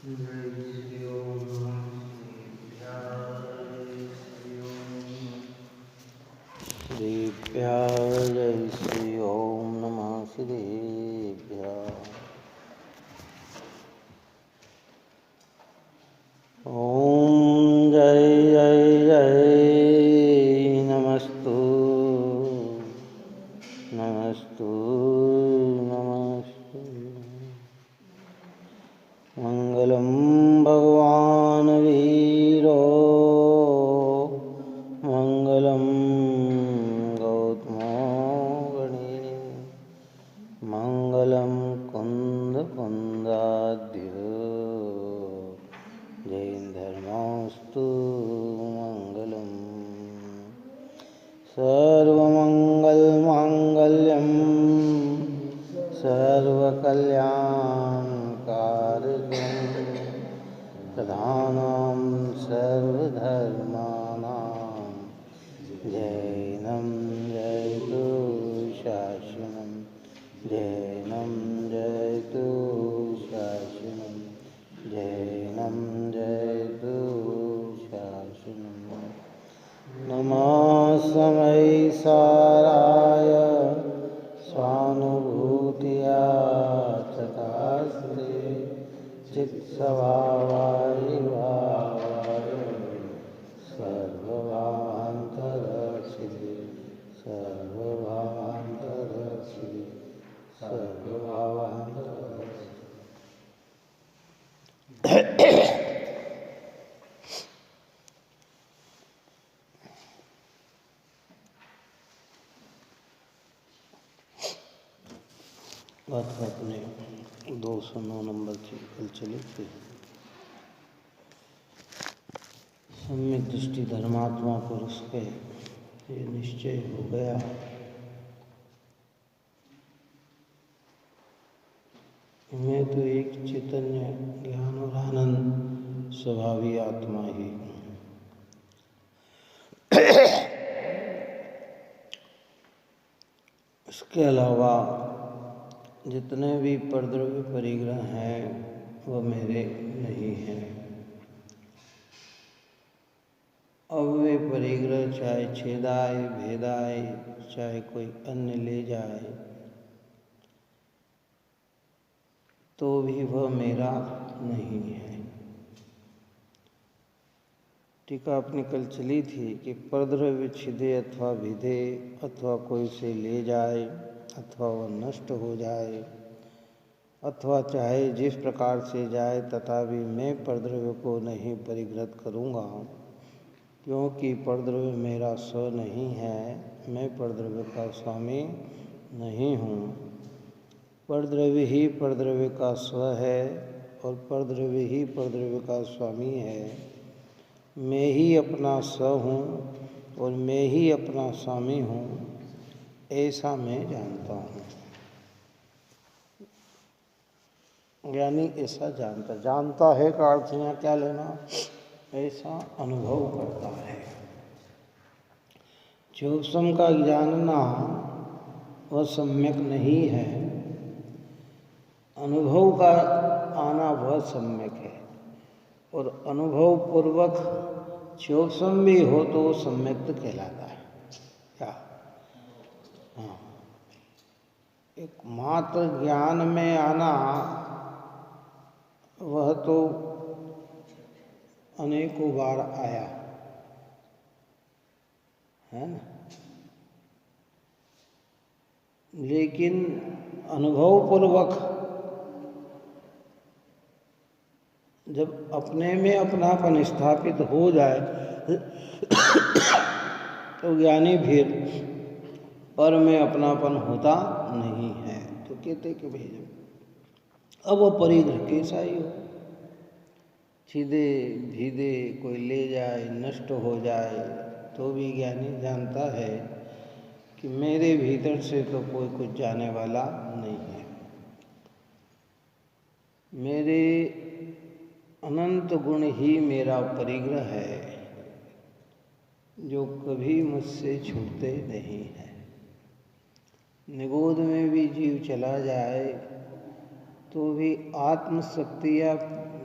श्रीभ्यां जय श्री ओम नमः श्रीभ्यां। ओम जय जय जय नमस्तु नमस्तु नमस्तु। मंगलम भगवान वीरो मंगलम गौतमो गणे मंगलम कुंद कुंदाद्यो जैनधर्मस्तु मंगलम। सर्वमंगलमांगल्यं सर्वकल्याणकारकं प्रधानं सर्वधर्माणां जैनं जयतु शासनं जैनं जयतु शासनं जैनं जयतु शासनं। नमस्मै साराय स्वानुभूतिया तथास्ते चित्स्वभावाय भावाय सर्वभावान्तरक्षिते सर्वभावान्तरक्षिते सर्वभावान्तरक्षिते। बात अपने 209 नंबर की कल चली थी। सम्यक दृष्टि धर्मात्मा पुरुष के ये निश्चय हो गया मैं तो एक चैतन्य ज्ञान और आनंद स्वभावी आत्मा ही हूँ। इसके अलावा जितने भी परद्रव्य परिग्रह हैं वह मेरे नहीं हैं। अब वे परिग्रह चाहे छेदाए भेदाए चाहे कोई अन्य ले जाए तो भी वह मेरा नहीं है। टीका अपनी कल चली थी कि परद्रव्य छिदे अथवा भिदे अथवा कोई से ले जाए अथवा वह नष्ट हो जाए अथवा चाहे जिस प्रकार से जाए तथापि मैं परद्रव्य को नहीं परिग्रहित करूँगा क्योंकि परद्रव्य मेरा स्व नहीं है। मैं परद्रव्य का स्वामी नहीं हूँ। परद्रव्य ही परद्रव्य का स्व है और परद्रव्य ही परद्रव्य का स्वामी है। मैं ही अपना स्व हूँ और मैं ही अपना स्वामी हूँ ऐसा मैं जानता हूँ। ज्ञानी ऐसा जानता है का अर्थ यहाँ क्या लेना, ऐसा अनुभव करता है। चोपसम का जानना वह सम्यक नहीं है, अनुभव का आना वह सम्यक है। और अनुभव पूर्वक चोपसम भी हो तो सम्यक कहलाता है। क्या? हाँ, एक मात्र ज्ञान में आना वह तो अनेकों बार आया है ना, लेकिन अनुभव पूर्वक जब अपने में अपनापन स्थापित हो जाए तो ज्ञानी फिर पर में अपनापन होता नहीं है। तो कहते कि भाई अब वो परिग्रह कैसा ही हो, छिदे भीदे कोई ले जाए नष्ट हो जाए तो भी ज्ञानी जानता है कि मेरे भीतर से तो कोई कुछ जाने वाला नहीं है। मेरे अनंत गुण ही मेरा परिग्रह है जो कभी मुझसे छूटते नहीं है। निगोद में भी जीव चला जाए तो भी आत्मशक्ति या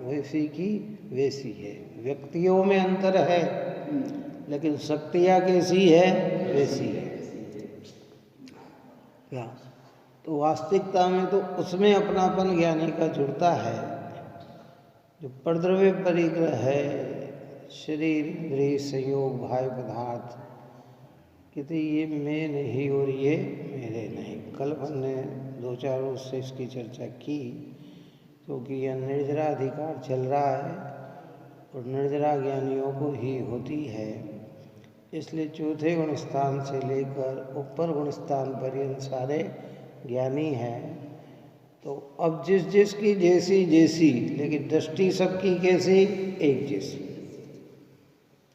वैसी की वैसी है। व्यक्तियों में अंतर है, लेकिन शक्तियाँ कैसी है, वैसी है। क्या तो वास्तविकता में तो उसमें अपनापन ज्ञानी का जुड़ता है। जो परद्रव्य परिग्रह है, शरीर इंद्रिय संयोग भाव पदार्थ, कहते ये मैं नहीं और ये मेरे नहीं। कल हमने 2-4 रोज से इसकी चर्चा की, क्योंकि यह निर्जरा अधिकार चल रहा है और निर्जरा ज्ञानियों को ही होती है। इसलिए चौथे गुण स्थान से लेकर ऊपर गुण स्थान पर्यंत सारे ज्ञानी हैं। तो अब जिस जिसकी जैसी जैसी, लेकिन दृष्टि सबकी कैसी, एक जैसी।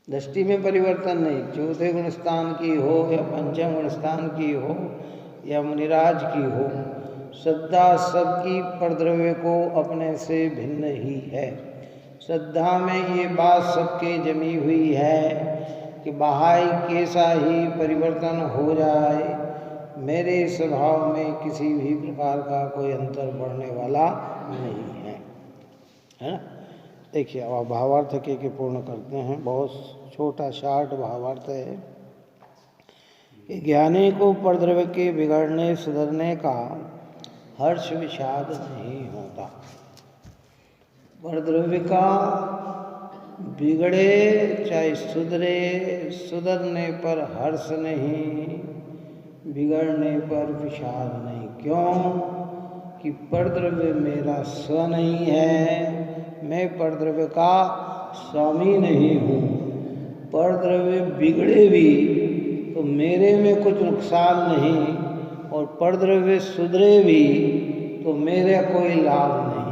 दृष्टि में परिवर्तन नहीं। चौथे गुण स्थान की हो या पंचम गुण स्थान की हो या मुनिराज की हो, श्रद्धा सबकी परद्रव्य को अपने से भिन्न ही है। श्रद्धा में ये बात सबके जमी हुई है कि बाह्य कैसा ही परिवर्तन हो जाए, मेरे स्वभाव में किसी भी प्रकार का कोई अंतर बढ़ने वाला नहीं है, है ना। देखिए अब भावार्थ के पूर्ण करते हैं। बहुत छोटा शार्ट भावार्थ है कि ज्ञानी को परद्रव्य के बिगड़ने सुधरने का हर्ष विषाद नहीं होता। परद्रव्य का बिगड़े चाहे सुधरे, सुधरने पर हर्ष नहीं, बिगड़ने पर विषाद नहीं। क्यों कि परद्रव्य मेरा स्व नहीं है, मैं परद्रव्य का स्वामी नहीं हूँ। परद्रव्य बिगड़े भी तो मेरे में कुछ नुकसान नहीं, और परद्रव्य सुधरे भी तो मेरे कोई लाभ नहीं।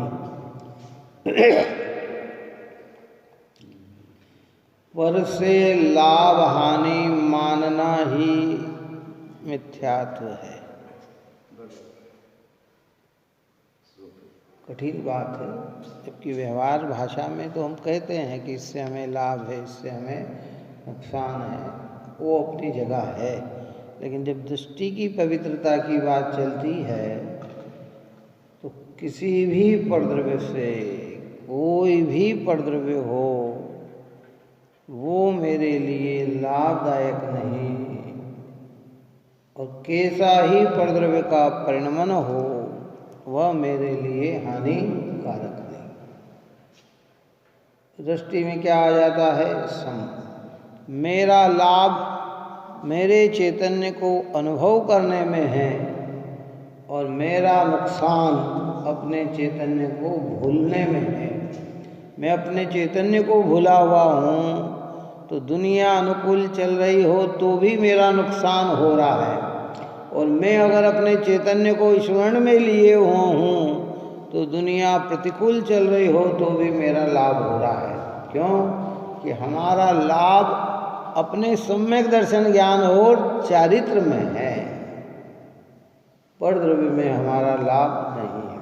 पर से लाभ हानि मानना ही मिथ्यात्व है। कठिन बात है, जबकि व्यवहार भाषा में तो हम कहते हैं कि इससे हमें लाभ है, इससे हमें नुकसान है, वो अपनी जगह है। लेकिन जब दृष्टि की पवित्रता की बात चलती है तो किसी भी परद्रव्य से, कोई भी परद्रव्य हो, वो मेरे लिए लाभदायक नहीं, और कैसा ही परद्रव्य का परिणमन हो वह मेरे लिए हानिकारक नहीं। दृष्टि में क्या आ जाता है, सम। मेरा लाभ मेरे चैतन्य को अनुभव करने में है, और मेरा नुकसान अपने चैतन्य को भूलने में है। मैं अपने चैतन्य को भूला हुआ हूँ तो दुनिया अनुकूल चल रही हो तो भी मेरा नुकसान हो रहा है, और मैं अगर अपने चैतन्य को स्मरण में लिए हुआ हूँ तो दुनिया प्रतिकूल चल रही हो तो भी मेरा लाभ हो रहा है। क्यों कि हमारा लाभ अपने सम्यक दर्शन ज्ञान और चारित्र में है, परद्रव्य में हमारा लाभ नहीं है।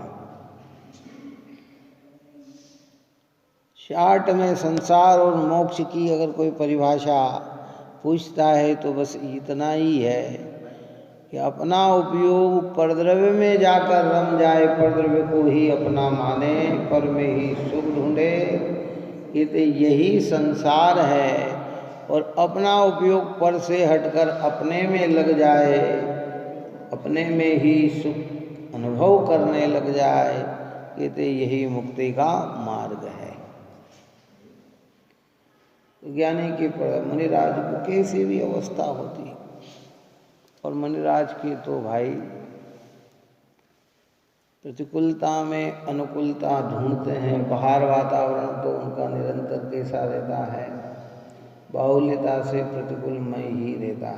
शार्ट में संसार और मोक्ष की अगर कोई परिभाषा पूछता है तो बस इतना ही है कि अपना उपयोग परद्रव्य में जाकर रम जाए, परद्रव्य को ही अपना माने, पर में ही सुख ढूंढे, ये तो यही संसार है। और अपना उपयोग पर से हटकर अपने में लग जाए, अपने में ही सुख अनुभव करने लग जाए, ये तो यही मुक्ति का मार्ग है। ज्ञानी के मुनिराज को कैसी भी अवस्था होती, और मुनिराज की तो भाई प्रतिकूलता में अनुकूलता ढूंढते हैं। बाहर वातावरण तो उनका निरंतर कैसा रहता है, बाहुल्यता से प्रतिकूलमय ही रहता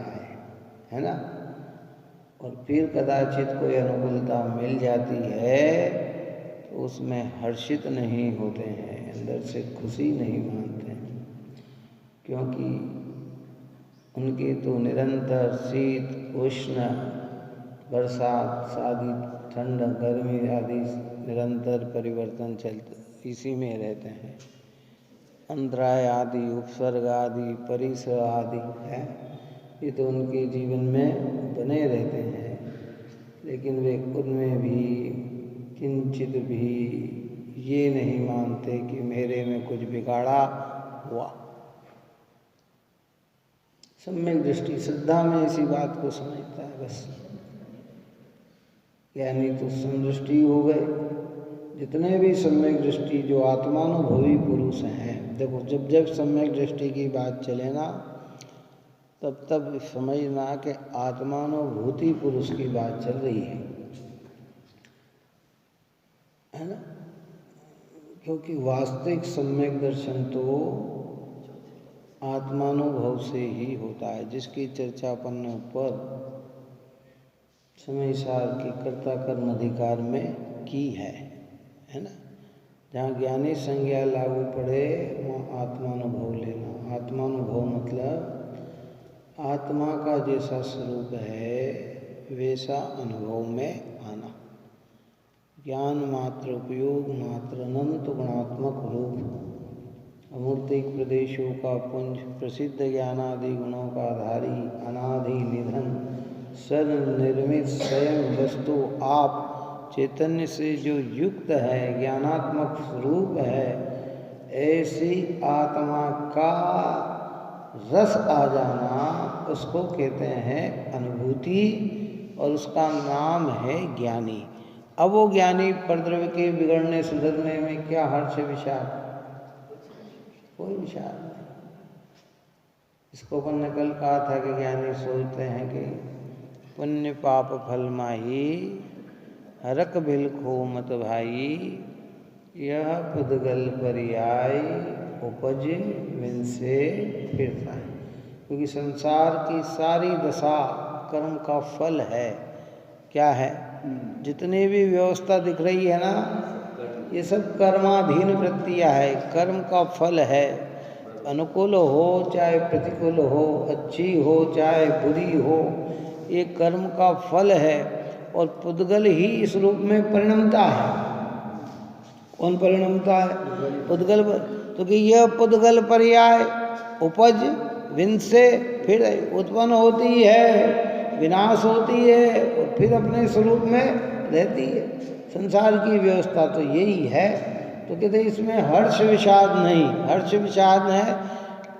है ना। और फिर कदाचित कोई अनुकूलता मिल जाती है तो उसमें हर्षित नहीं होते हैं, अंदर से खुशी नहीं मानते हैं, क्योंकि उनके तो निरंतर शीत उष्ण बरसात आदि ठंड गर्मी आदि निरंतर परिवर्तन चलते इसी में रहते हैं। अंतराय आदि उपसर्ग आदि परिसर आदि है, ये तो उनके जीवन में बने रहते हैं। लेकिन वे उनमें भी किंचित भी ये नहीं मानते कि मेरे में कुछ बिगाड़ा हुआ। सम्यक दृष्टि श्रद्धा में इसी बात को समझता है बस। यानी तो समदृष्टि हो गए। जितने भी सम्यक दृष्टि जो आत्मानुभवी पुरुष हैं, देखो जब जब सम्यक दृष्टि की बात चले ना तब तब समझना कि आत्मानुभूति पुरुष की बात चल रही है ना। क्योंकि वास्तविक सम्यक दर्शन तो आत्मानुभव से ही होता है, जिसकी चर्चा अपन ने ऊपर समय सार की कर्ता कर्म अधिकार में की है ना। जहाँ ज्ञानी संज्ञा लागू पड़े वहाँ आत्मानुभव लेना। आत्मानुभव मतलब आत्मा का जैसा स्वरूप है वैसा अनुभव में आना। ज्ञान मात्र उपयोग मात्र अनंत गुणात्मक रूप अमूर्तिक प्रदेशों का पुंज प्रसिद्ध ज्ञानादि गुणों का धारी अनादि निधन सर्वनिर्मित स्वयं वस्तु आप चैतन्य से जो युक्त है, ज्ञानात्मक स्वरूप है, ऐसी आत्मा का रस आ जाना उसको कहते हैं अनुभूति और उसका नाम है ज्ञानी। अब वो ज्ञानी परद्रव्य के बिगड़ने सुधरने में क्या हर्ष विषाद? कोई विषाद नहीं। इसको अपन ने कल कहा था कि ज्ञानी सोचते हैं कि पुण्य पाप फल माही हरक बिल खो मत भाई, यह पुद्गल परियाय उपज विन से फिर पाए। क्योंकि संसार की सारी दशा कर्म का फल है। क्या है? जितनी भी व्यवस्था दिख रही है ना, ये सब कर्माधीन वृत्तियाँ है, कर्म का फल है। अनुकूल हो चाहे प्रतिकूल हो, अच्छी हो चाहे बुरी हो, ये कर्म का फल है और पुद्गल ही इस रूप में परिणमता है। कौन परिणमता है? पुद्गल। तो कि यह पुद्गल पर्याय उपज विन से फिर उत्पन्न होती है, विनाश होती है और फिर अपने स्वरूप में रहती है। संसार की व्यवस्था तो यही है। तो कहते इसमें हर्ष विषाद नहीं। हर्ष विषाद है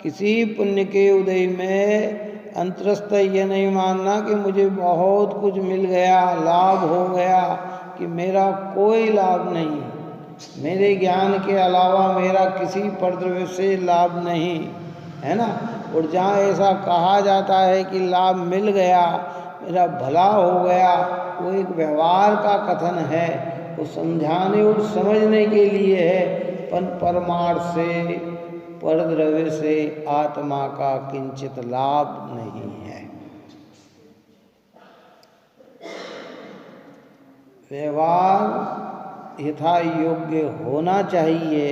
किसी पुण्य के उदय में अंतरस्थ ये नहीं मानना कि मुझे बहुत कुछ मिल गया, लाभ हो गया, कि मेरा कोई लाभ नहीं, मेरे ज्ञान के अलावा मेरा किसी परद्रव्य से लाभ नहीं, है ना। और जहाँ ऐसा कहा जाता है कि लाभ मिल गया, मेरा भला हो गया, वो एक व्यवहार का कथन है, वो समझाने और समझने के लिए है। परमार्थ से परद्रव्य से आत्मा का किंचित लाभ नहीं है। व्यवहार यथा योग्य होना चाहिए,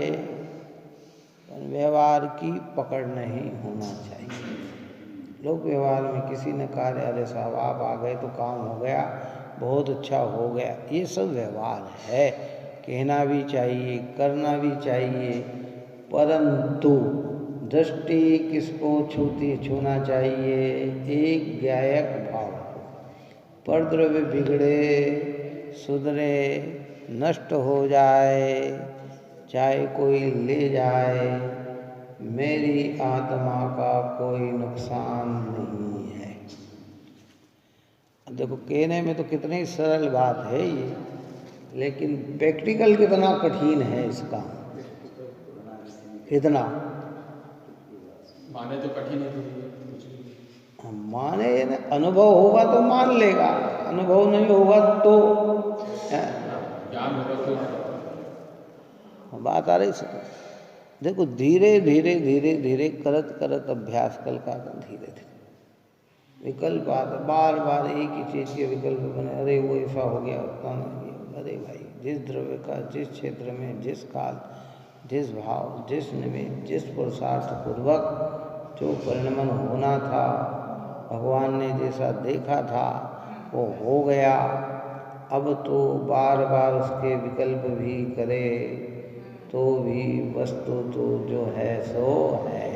पर व्यवहार की पकड़ नहीं होना चाहिए। लोक व्यवहार में किसी ने कार्य, अरे साहब आप आ गए तो काम हो गया, बहुत अच्छा हो गया, ये सब व्यवहार है। कहना भी चाहिए, करना भी चाहिए, परंतु दृष्टि किसको छूना चाहिए? एक ज्ञायक भाव को। परद्रव्य बिगड़े, सुधरे, नष्ट हो जाए, चाहे कोई ले जाए, मेरी आत्मा का कोई नुकसान नहीं है। देखो कहने में तो कितनी सरल बात है ये, लेकिन प्रैक्टिकल कितना कठिन है इसका। कितना माने तो कठिन है। माने न, अनुभव होगा तो मान लेगा, अनुभव नहीं होगा तो ज्ञान होगा तो बात आ रही समझ। देखो धीरे धीरे धीरे धीरे करत करत अभ्यास कल का धीरे धीरे विकल्प आता, बार बार एक ही चीज़ के विकल्प बने, अरे वो ऐसा हो गया, उतना नहीं गया। अरे भाई जिस द्रव्य का जिस क्षेत्र में जिस काल जिस भाव जिस निमित्त जिस पुरुषार्थ पूर्वक जो परिणमन होना था, भगवान ने जैसा देखा था वो हो गया। अब तो बार बार उसके विकल्प भी करे तो भी वस्तु तो जो है सो है।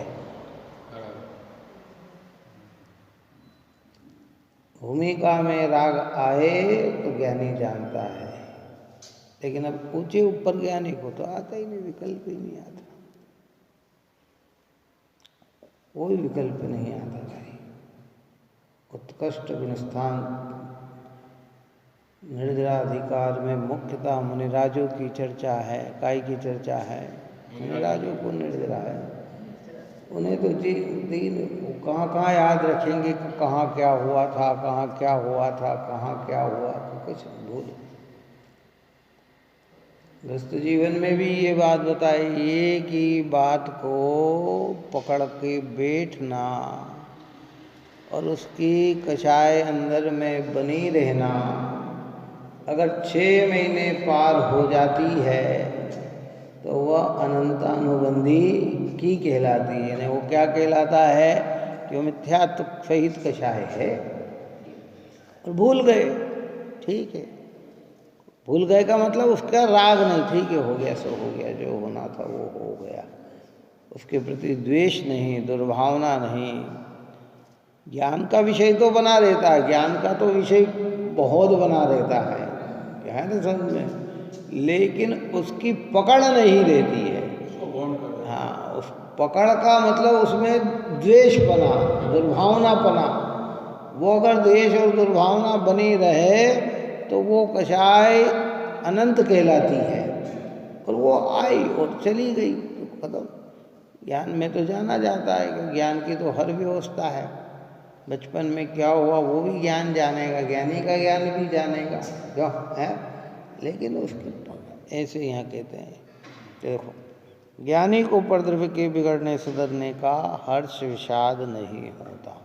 भूमिका में राग आए तो ज्ञानी जानता है, लेकिन अब ऊंचे ऊपर ज्ञानी को तो आता ही नहीं, विकल्प ही नहीं आता, कोई विकल्प नहीं आता भाई। उत्कृष्ट गुणस्थान निर्जराधिकार में मुख्यतः मुनिराजों की चर्चा है। काय की चर्चा है? मुनिराजों को निर्जरा है, उन्हें तो दिन कहाँ कहाँ याद रखेंगे कि कहाँ क्या हुआ था, कहाँ क्या हुआ था, कहाँ क्या हुआ, तो कुछ भूल। गृहस्थ जीवन में भी ये बात बताई, एक ही बात को पकड़ के बैठना और उसकी कषाय अंदर में बनी रहना, अगर 6 महीने पार हो जाती है तो वह अनंतानुबंधी की कहलाती है। यानी वो क्या कहलाता है कि वो मिथ्यात्व सहित कषाय है। और भूल गए, ठीक है, भूल गए का मतलब उसका राग नहीं, ठीक है, हो गया सो हो गया, जो होना था वो हो गया, उसके प्रति द्वेष नहीं, दुर्भावना नहीं। ज्ञान का विषय तो बना रहता है, ज्ञान का तो विषय बहुत बना रहता है ना समझ में, लेकिन उसकी पकड़ नहीं रहती है। हाँ, उस पकड़ का मतलब उसमें द्वेष बना, दुर्भावना बना, वो अगर द्वेष और दुर्भावना बनी रहे तो वो कषाय अनंत कहलाती है। और वो आई और चली गई तो खत्म। ज्ञान में तो जाना जाता है कि ज्ञान की तो हर व्यवस्था है। बचपन में क्या हुआ वो भी ज्ञान जानेगा, ज्ञानी का ज्ञान भी जानेगा, क्यों है। लेकिन उसके ऐसे यहाँ कहते हैं, देखो, ज्ञानी को परद्रव्य के बिगड़ने सुधरने का हर्ष विषाद नहीं होता।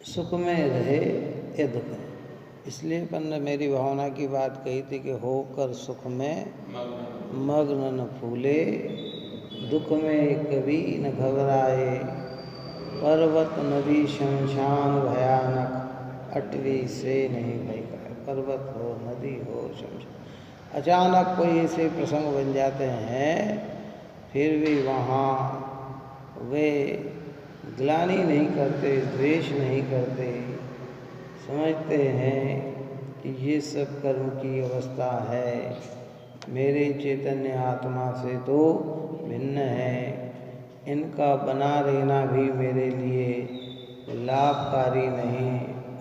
सुख में रहे या दुख में। इसलिए अपन ने मेरी भावना की बात कही थी कि होकर सुख में मग्न न फूले, दुख में कभी न घबराए, पर्वत नदी शमशान भयानक, अटवी से नहीं भय पाए। पर्वत हो, नदी हो, शमशान, अचानक कोई ऐसे प्रसंग बन जाते हैं, फिर भी वहाँ वे ग्लानि नहीं करते, द्वेष नहीं करते, समझते हैं कि ये सब कर्म की अवस्था है, मेरे चैतन्य आत्मा से तो भिन्न है, इनका बना रहना भी मेरे लिए लाभकारी नहीं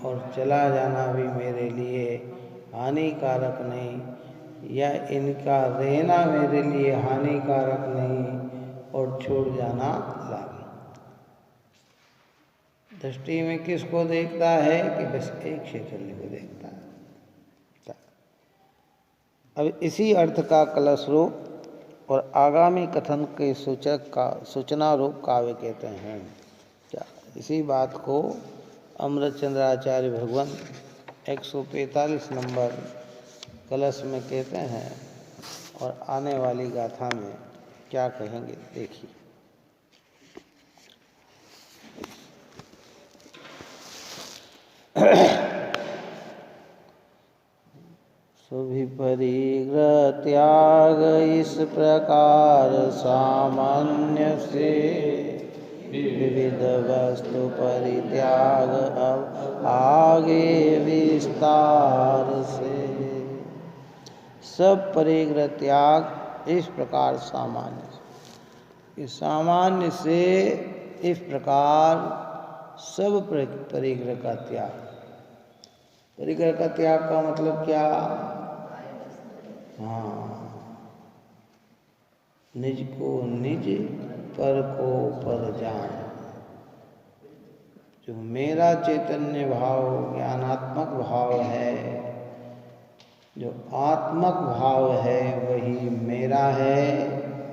और चला जाना भी मेरे लिए हानिकारक नहीं, या इनका रहना मेरे लिए हानिकारक नहीं और छोड़ जाना लाभ। दृष्टि में किसको देखता है कि बस एक चैतन्य को देखता है। अब इसी अर्थ का कलश रूप और आगामी कथन के सूचक का सूचना रूप काव्य कहते हैं। क्या इसी बात को अमृतचंद्र आचार्य भगवान 145 नंबर कलश में कहते हैं और आने वाली गाथा में क्या कहेंगे देखिए। सुविपरिग्रह त्याग इस प्रकार सामान्य से, विविध वस्तु परित्याग अब आगे विस्तार से। सब परिग्रह त्याग इस प्रकार सामान्य से, इस सामान्य से इस प्रकार सब परिग्रह का त्याग। परिग्रह का त्याग का मतलब क्या? हाँ, निज को निज, पर को पर जान। जो मेरा चैतन्य भाव, ज्ञानात्मक भाव है, जो आत्मक भाव है वही मेरा है,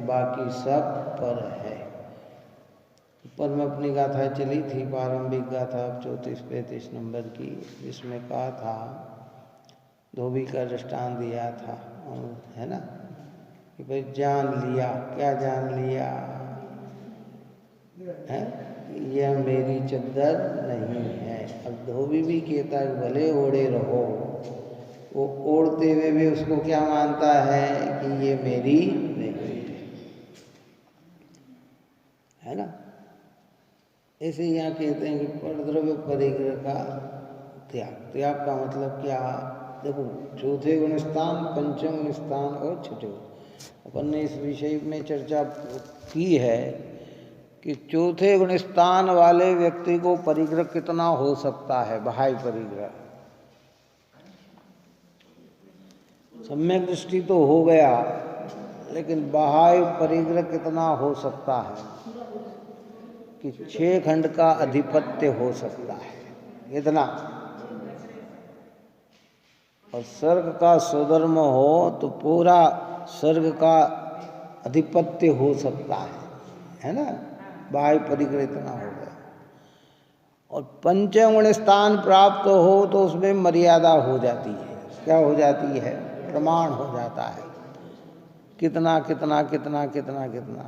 बाकी सब पर है। ऊपर में अपनी गाथा चली थी, प्रारंभिक गाथा 34-35 नंबर की, जिसमें कहा था, धोबी का दृष्टांत दिया था, है ना, कि भाई जान लिया, क्या जान लिया है, यह मेरी चद्दर नहीं है। अब धोबी भी कहता है भले ओढ़े रहो, वो ओढ़ते हुए भी उसको क्या मानता है कि ये मेरी नहीं है ना। ऐसे यहाँ कहते हैं कि परद्रव्य परिग्रह का त्याग। त्याग का मतलब क्या? देखो, चौथे गुण स्थान, पंचम गुण स्थान और छठे गुण। अपन ने इस विषय में चर्चा की है कि चौथे गुण स्थान वाले व्यक्ति को परिग्रह कितना हो सकता है, बाह्य परिग्रह। सम्यक दृष्टि तो हो गया, लेकिन बाह्य परिग्रह कितना हो सकता है कि 6 खंड का अधिपत्य हो सकता है, इतना। और स्वर्ग का स्वधर्म हो तो पूरा स्वर्ग का अधिपत्य हो सकता है ना। बाह्य परिग्रह इतना हो गया। और पंचम गुण स्थान प्राप्त हो तो उसमें मर्यादा हो जाती है। क्या हो जाती है? प्रमाण हो जाता है, कितना कितना कितना कितना कितना।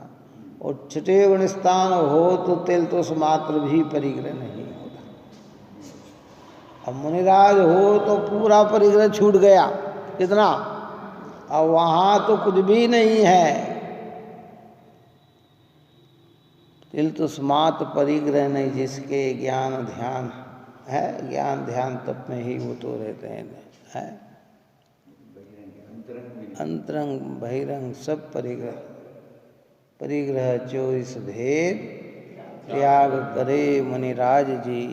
और छठे गुण स्थान हो तो तिल तुस मात्र भी परिग्रह नहीं होता। अब मुनिराज हो तो पूरा परिग्रह छूट गया, कितना। अब वहाँ तो कुछ भी नहीं है, तिल तुस मात्र परिग्रह नहीं। जिसके ज्ञान ध्यान है, ज्ञान ध्यान तप में ही वो तो रहते हैं। अंतरंग बहिरंग सब परिग्रह। परिग्रह 24 भेद त्याग करे मुनिराज जी।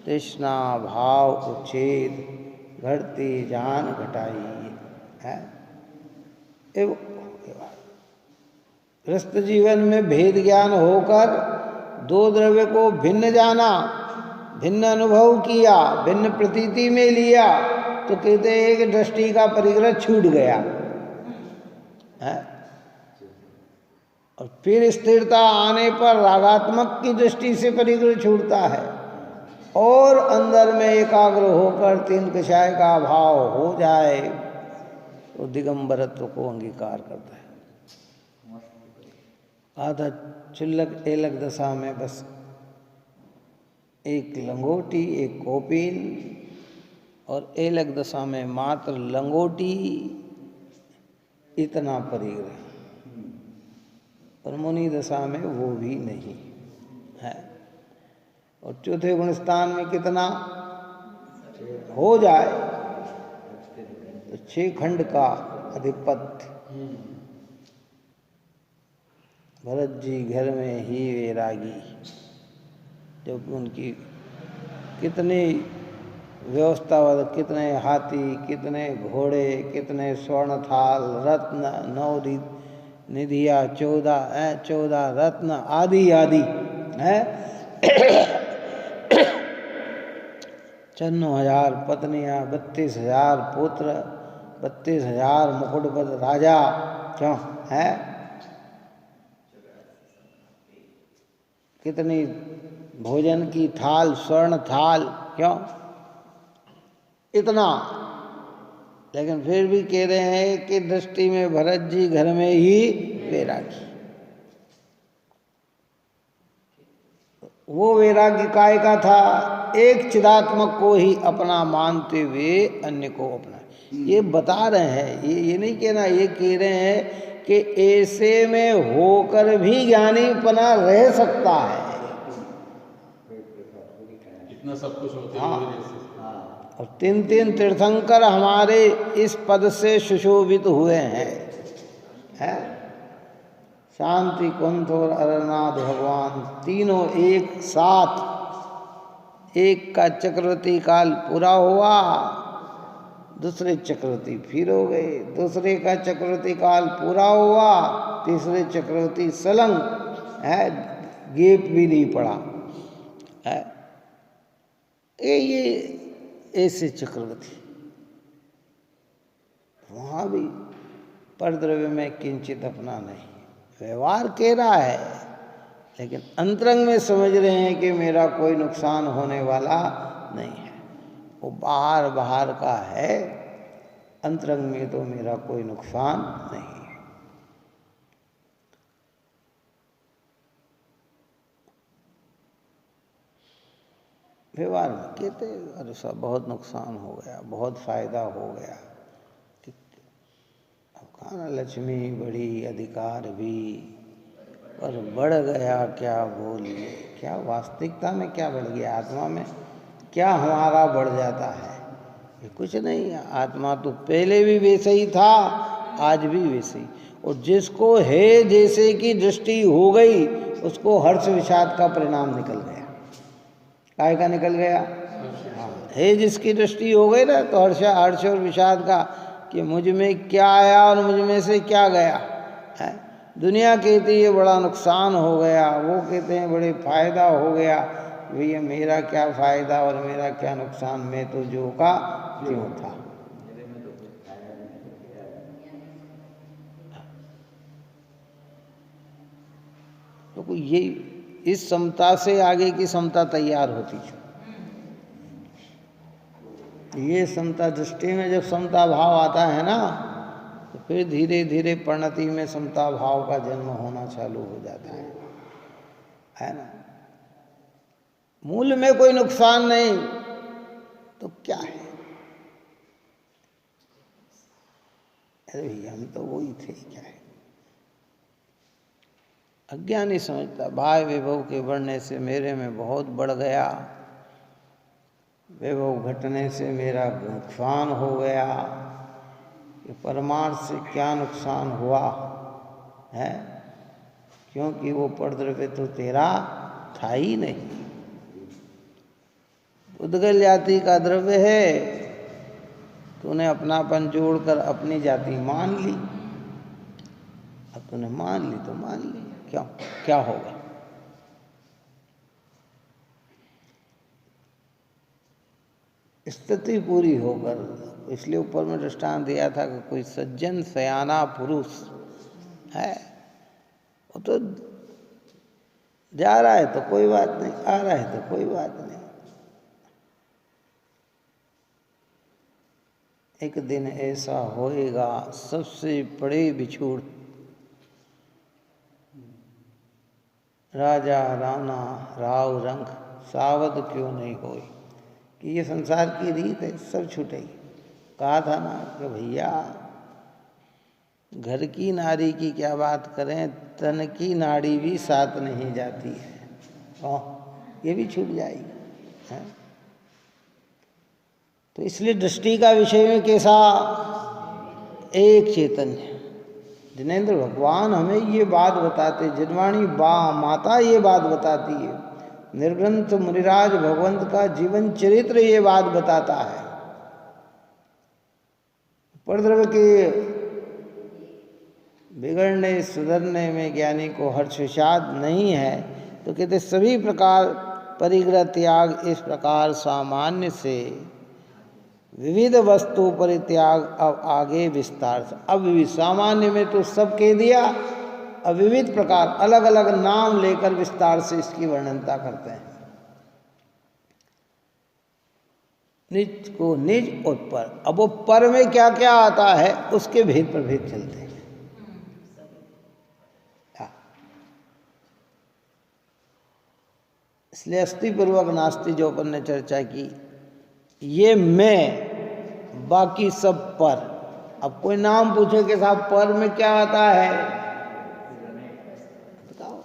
तृष्णा भाव उच्छेद घटती जान घटाई है। गृहस्थ जीवन में भेद ज्ञान होकर दो द्रव्य को भिन्न जाना, भिन्न अनुभव किया, भिन्न प्रतीति में लिया, तो कहते हैं कि दृष्टि का परिग्रह छूट गया है। और फिर स्थिरता आने पर रागात्मक की दृष्टि से परिग्रह छूटता है, और अंदर में एकाग्र होकर तीन कषाय का भाव हो जाए तो दिगंबरत्व को अंगीकार करता है। आधा चुल्लक एलक दशा में बस एक लंगोटी एक कोपिन, और एलक दशा में मात्र लंगोटी, इतना परिग्रह। और मुनि दशा में वो भी नहीं है। और चौथे गुण स्थान में कितना हो जाए तो 6 खंड का अधिपत्य। भरत जी घर में ही वैरागी, जब उनकी कितनी व्यवस्था, कितने हाथी, कितने घोड़े, कितने स्वर्ण थाल, रत्न, 9 निधिया, 14 रत्न आदि आदि है। 94,000 पत्नियां, 32,000 पुत्र, 32,000 मुकुटबद्ध राजा, क्यों है। कितनी भोजन की थाल, स्वर्ण थाल, क्यों इतना। लेकिन फिर भी कह रहे हैं कि दृष्टि में भरत जी घर में ही वैरागी। वो वैराग्य काय का था? एक चिदात्मक को ही अपना मानते हुए अन्य को अपना। ये बता रहे हैं, ये नहीं कहना, ये कह रहे हैं कि ऐसे में होकर भी ज्ञानीपना रह सकता है। इतना सब कुछ होते हाँ। हुए और 3 तीर्थंकर हमारे इस पद से सुशोभित हुए हैं। शांति कुंत और अरनाथ भगवान तीनों एक साथ, एक का चक्रवर्ती काल पूरा हुआ, दूसरे चक्रवर्ती फिर हो गए, दूसरे का चक्रवर्ती काल पूरा हुआ, तीसरे चक्रवर्ती सलंग है, गैप भी नहीं पड़ा है। ये ऐसे चक्रवर्ती। वहाँ भी परद्रव्य में किंचित अपना नहीं, व्यवहार कह रहा है, लेकिन अंतरंग में समझ रहे हैं कि मेरा कोई नुकसान होने वाला नहीं है। वो बाहर बाहर का है, अंतरंग में तो मेरा कोई नुकसान नहीं है। व्यवहार में कहते अरे सब बहुत नुकसान हो गया, बहुत फायदा हो गया। अब खाना लक्ष्मी बड़ी, अधिकार भी, पर बढ़ गया क्या बोलिए। क्या वास्तविकता में क्या बढ़ गया? आत्मा में क्या हमारा बढ़ जाता है? ये कुछ नहीं है। आत्मा तो पहले भी वैसे ही था, आज भी वैसे ही। और जिसको है जैसे की दृष्टि हो गई, उसको हर्ष विषाद का परिणाम निकल गया। काय का निकल गया? हाँ, है जिसकी दृष्टि हो गई ना, तो हर्ष और विषाद का, कि मुझ में क्या आया और मुझ में से क्या गया है। दुनिया कहती है बड़ा नुकसान हो गया, वो कहते हैं बड़े फायदा हो गया। भैया मेरा क्या फायदा और मेरा क्या नुकसान, मैं तो जो का त्यों था। तो ये इस समता से आगे की समता तैयार होती है। ये समता दृष्टि में जब समता भाव आता है ना, तो फिर धीरे धीरे परिणति में समता भाव का जन्म होना चालू हो जाता है ना। मूल में कोई नुकसान नहीं तो क्या है? अरे भैया हम तो वही थे, क्या है? अज्ञानी समझता भाई वैभव के बढ़ने से मेरे में बहुत बढ़ गया, वैभव घटने से मेरा नुकसान हो गया। कि परमार्थ से क्या नुकसान हुआ है? क्योंकि वो परद्रव्य तो तेरा था ही नहीं। उद्गल जाति का द्रव्य है, तूने अपनापन जोड़कर अपनी जाति मान ली। अब तूने मान ली तो मान ली, क्यों? क्या होगा? स्थिति पूरी होकर, इसलिए ऊपर में दृष्टांत दिया था कि कोई सज्जन सयाना पुरुष है, वो तो जा रहा है तो कोई बात नहीं, आ रहा है तो कोई बात नहीं। एक दिन ऐसा होएगा सबसे बड़े बिछोड़, राजा राणा राव रंग सावध क्यों नहीं होए, कि ये संसार की रीत है, सब छूटेगी। कहा था ना कि भैया घर की नारी की क्या बात करें, तन की नाड़ी भी साथ नहीं जाती है, ये भी छूट जाएगी है? तो इसलिए दृष्टि का विषय में कैसा एक चैतन्य। जिनेन्द्र भगवान हमें ये बात बताते, जिनवाणी माता ये बात बताती है, निर्ग्रंथ मुनिराज भगवंत का जीवन चरित्र ये बात बताता है। परद्रव्य के बिगड़ने सुधरने में ज्ञानी को हर्ष विषाद नहीं है, तो कहते सभी प्रकार परिग्रह त्याग इस प्रकार सामान्य से विविध वस्तु परित्याग अब आगे विस्तार से। अब सामान्य में तो सब कह दिया, अब विविध प्रकार अलग अलग नाम लेकर विस्तार से इसकी वर्णनता करते हैं। निज को निज और पर, अब वो पर में क्या क्या आता है उसके भेद पर भेद चलते हैं। इसलिए अस्थिपूर्वक नास्ति जो अपन ने चर्चा की, ये मैं बाकी सब पर। अब कोई नाम पूछे कि साहब पर में क्या आता है, बताओ।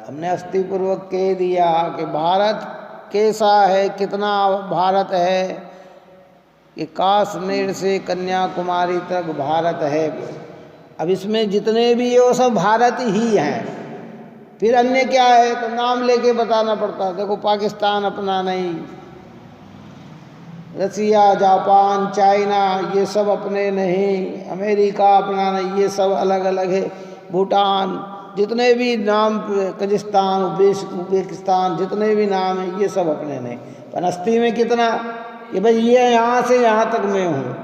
हमने अस्थिपूर्वक कह दिया कि भारत कैसा है, कितना भारत है, कि काश्मीर से कन्याकुमारी तक भारत है। अब इसमें जितने भी है वो सब भारत ही हैं। फिर अन्य क्या है तो नाम लेके बताना पड़ता। देखो पाकिस्तान अपना नहीं, रसिया जापान चाइना ये सब अपने नहीं, अमेरिका अपना नहीं, ये सब अलग अलग है। भूटान जितने भी नाम, कजाकिस्तान उज्बेकिस्तान जितने भी नाम हैं ये सब अपने नहीं। पर अस्थि में कितना कि भाई ये यहाँ से यहाँ तक मैं हूँ,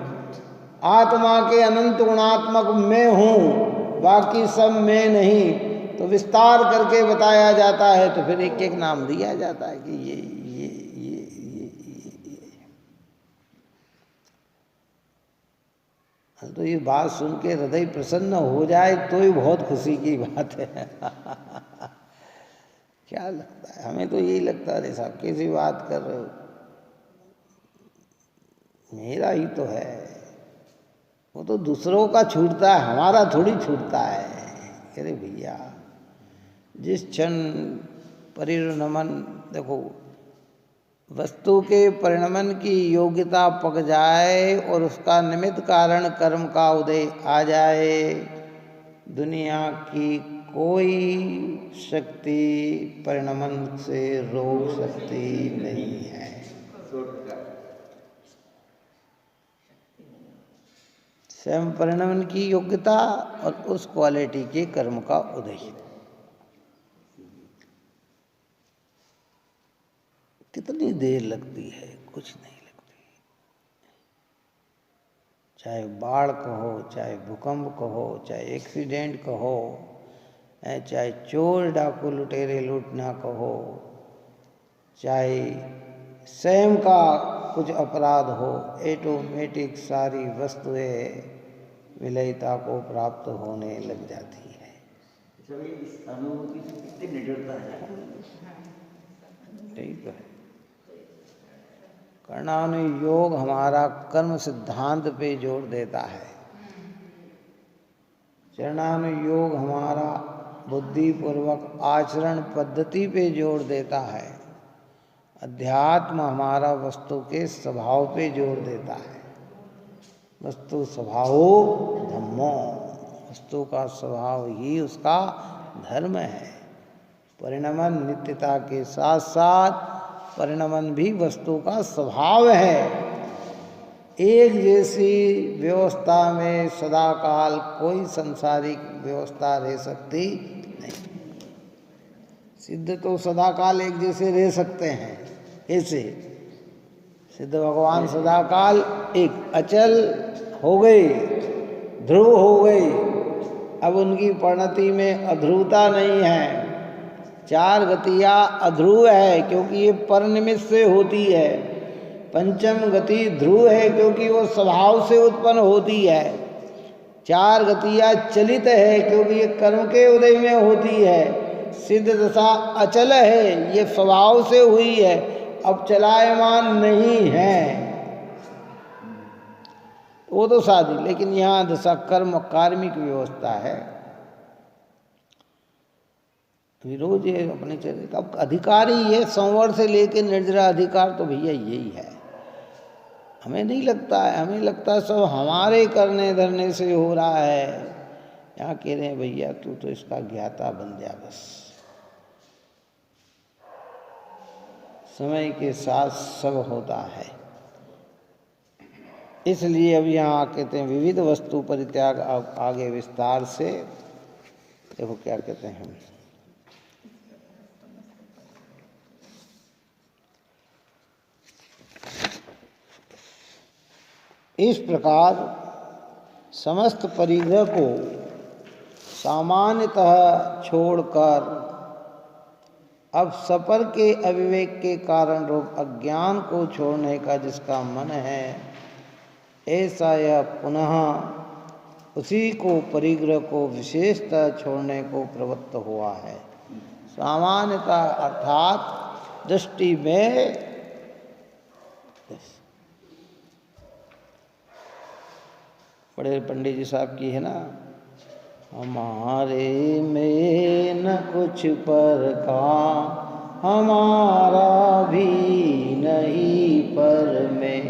आत्मा के अनंत गुणात्मक मैं हूँ, बाकी सब मैं नहीं। तो विस्तार करके बताया जाता है, तो फिर एक एक नाम दिया जाता है कि ये तो ये बात सुन के हृदय प्रसन्न हो जाए तो ही बहुत खुशी की बात है। क्या लगता है हमें? तो यही लगता है साहब कैसी बात कर रहे हो, मेरा ही तो है। वो तो दूसरों का छूटता है, हमारा थोड़ी छूटता है। अरे भैया जिस क्षण परिणमन, देखो वस्तु के परिणमन की योग्यता पक जाए और उसका निमित्त कारण कर्म का उदय आ जाए, दुनिया की कोई शक्ति परिणमन से रोक सकती नहीं है। स्वयं परिणमन की योग्यता और उस क्वालिटी के कर्म का उदय। कितनी देर लगती है? कुछ नहीं लगती। चाहे बाढ़ कहो, चाहे भूकंप कहो, चाहे एक्सीडेंट कहो, चाहे चोर डाकू लुटेरे लूटना कहो, चाहे स्वयं का कुछ अपराध हो, ऑटोमेटिक सारी वस्तुएं विलयता को प्राप्त होने लग जाती है। इस अनुभूति से कितनी निडरता है। ठीक है। कर्णानुयोग हमारा कर्म सिद्धांत पे जोर देता है। चरणानुयोग हमारा बुद्धिपूर्वक आचरण पद्धति पे जोर देता है। अध्यात्म हमारा वस्तु के स्वभाव पे जोर देता है। वस्तु स्वभावो धम्मो, वस्तु का स्वभाव ही उसका धर्म है। परिणमन नित्यता के साथ साथ परिणमन भी वस्तु का स्वभाव है। एक जैसी व्यवस्था में सदाकाल कोई सांसारिक व्यवस्था रह सकती नहीं। सिद्ध तो सदाकाल एक जैसे रह सकते हैं। ऐसे सिद्ध भगवान सदाकाल एक अचल हो गए, ध्रुव हो गए। अब उनकी परिणति में अध्रुवता नहीं है। चार गतियाँ अध्रुव है क्योंकि ये परनिमित्त से होती है। पंचम गति ध्रुव है क्योंकि वो स्वभाव से उत्पन्न होती है। चार गतियाँ चलित है क्योंकि ये कर्म के उदय में होती है। सिद्ध दशा अचल है, ये स्वभाव से हुई है, अब चलायमान नहीं है। वो तो साधी, लेकिन यहाँ दशा कर्म कार्मिक व्यवस्था है। विरोध ये अपने चरित्र अब अधिकारी ये संवर से लेके निर्जरा अधिकार तो भैया यही है। हमें नहीं लगता है, हमें लगता है सब हमारे करने धरने से हो रहा है। यहाँ कह रहे हैं भैया तू तो इसका ज्ञाता बन जा बस। समय के साथ सब होता है। इसलिए अब यहाँ कहते हैं विविध वस्तु परित्याग। आगे विस्तार से देखो क्या कहते हैं। इस प्रकार समस्त परिग्रह को सामान्यतः छोड़कर अब सपर के अविवेक के कारण रूप अज्ञान को छोड़ने का जिसका मन है, ऐसा यह पुनः उसी को परिग्रह को विशेषतः छोड़ने को प्रवृत्त हुआ है। सामान्यतः अर्थात दृष्टि में बड़े पंडित जी साहब की है ना, हमारे में न कुछ पर का, हमारा भी नहीं पर में,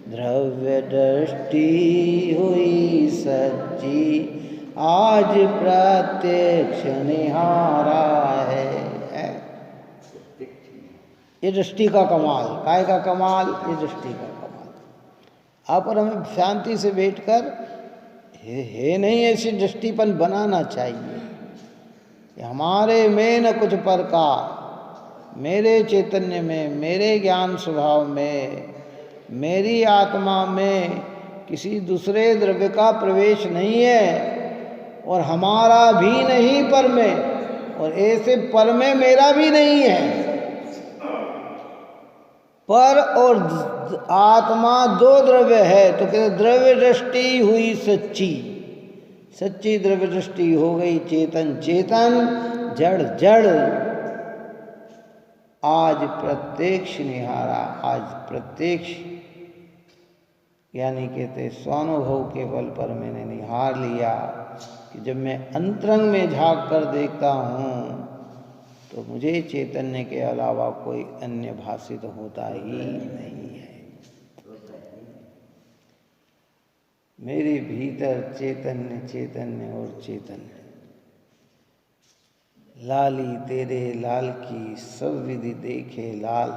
द्रव्य दृष्टि हुई सच्ची, आज प्रत्यक्ष निहारा है। ये दृष्टि का कमाल, काय का कमाल, ये दृष्टि का कमाल। आप और हमें शांति से बैठकर है नहीं ऐसी दृष्टिपन बनाना चाहिए कि हमारे में न कुछ पर का, मेरे चैतन्य में, मेरे ज्ञान स्वभाव में, मेरी आत्मा में किसी दूसरे द्रव्य का प्रवेश नहीं है और हमारा भी नहीं पर में, और ऐसे पर में मेरा भी नहीं है। पर और आत्मा दो द्रव्य है तो कहते द्रव्य दृष्टि हुई सच्ची, सच्ची द्रव्य दृष्टि हो गई चेतन चेतन, जड़ जड़। आज प्रत्यक्ष निहारा, आज प्रत्यक्ष यानी कहते स्वानुभव के बल पर मैंने निहार लिया कि जब मैं अंतरंग में झांक कर देखता हूँ तो मुझे चैतन्य के अलावा कोई अन्य भासित होता ही नहीं है। मेरे भीतर चैतन्य चैतन्य और चैतन्य। लाली तेरे लाल की सब विधि देखे लाल,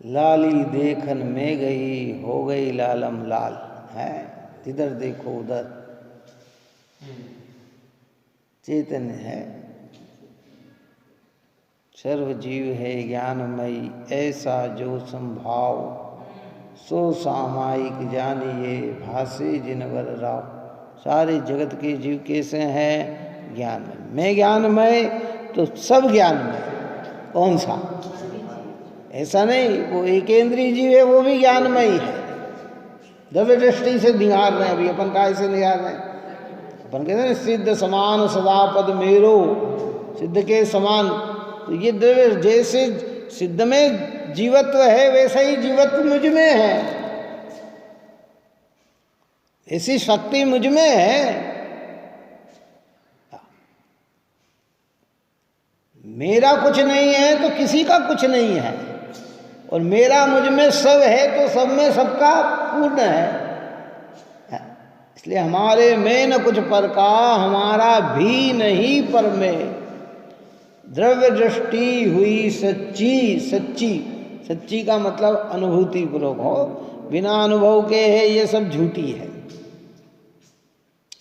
लाली देखन में गई हो गई लालम लाल। है जिधर देखो उधर चैतन्य है। सर्व जीव है ज्ञानमयी, ऐसा जो संभाव सो सामायिक जानिए भासे जिनवर राव। सारे जगत के जीव कैसे हैं? ज्ञानमय। मैं ज्ञानमय तो सब ज्ञानमय। कौन सा? ऐसा नहीं, वो एकेंद्रीय जीव है वो भी ज्ञानमयी है। द्रव्य दृष्टि से निहार रहे हैं। अभी अपन काय से निहार रहे हैं? अपन कहते हैं सिद्ध समान सदा पद मेरो, सिद्ध के समान। तो ये द्रव्य जैसे सिद्ध में जीवत्व है वैसा ही जीवत्व मुझ में है, ऐसी शक्ति मुझ में है। मेरा कुछ नहीं है तो किसी का कुछ नहीं है, और मेरा मुझ में सब है तो सब में सबका पूर्ण है। इसलिए हमारे में न कुछ पर का, हमारा भी नहीं पर में। द्रव्य दृष्टि हुई सच्ची, सच्ची सच्ची का मतलब अनुभूति पूर्वक हो, बिना अनुभव के है ये सब झूठी है।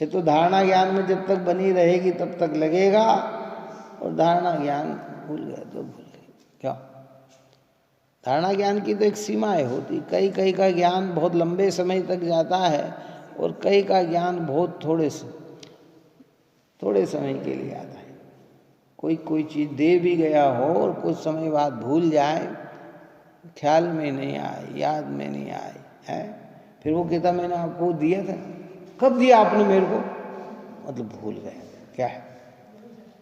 ये तो धारणा ज्ञान में जब तक बनी रहेगी तब तक लगेगा, और धारणा ज्ञान भूल गया तो भूल गए। क्या धारणा ज्ञान की तो एक सीमाएं होती, कई कई का ज्ञान बहुत लंबे समय तक जाता है, और कई का ज्ञान बहुत थोड़े समय के लिए आता है। कोई चीज़ दे भी गया हो और कुछ समय बाद भूल जाए, ख्याल में नहीं आए, याद में नहीं आए, है फिर वो कहता मैंने आपको दिया था। कब दिया आपने मेरे को? मतलब भूल गए। क्या है?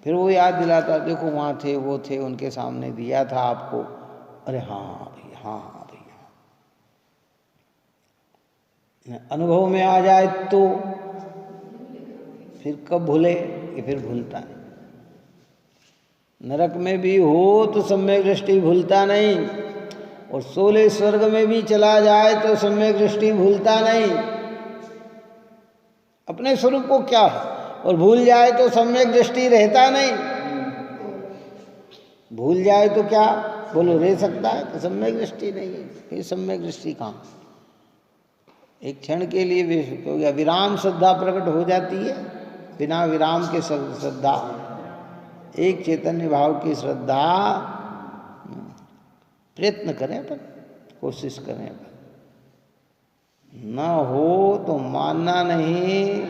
फिर वो याद दिलाता, देखो वहाँ थे, वो थे, उनके सामने दिया था आपको। अरे हाँ भैया, हाँ भैया। अनुभव में आ जाए तो फिर कब भूले? कि फिर भूलता नहीं। नरक में भी हो तो सम्यक दृष्टि भूलता नहीं, और 16 स्वर्ग में भी चला जाए तो सम्यक दृष्टि भूलता नहीं। अपने स्वरूप को क्या है, और भूल जाए तो सम्यक दृष्टि रहता नहीं। भूल जाए तो क्या बोलो, रह सकता है? तो सम्यक दृष्टि नहीं है। ये सम्यक दृष्टि कहाँ? एक क्षण के लिए हो गया विराम श्रद्धा प्रकट हो जाती है, बिना विराम के श्रद्धा, एक चैतन्य भाव की श्रद्धा। प्रयत्न करें अपन, कोशिश करें अपन। न हो तो मानना नहीं,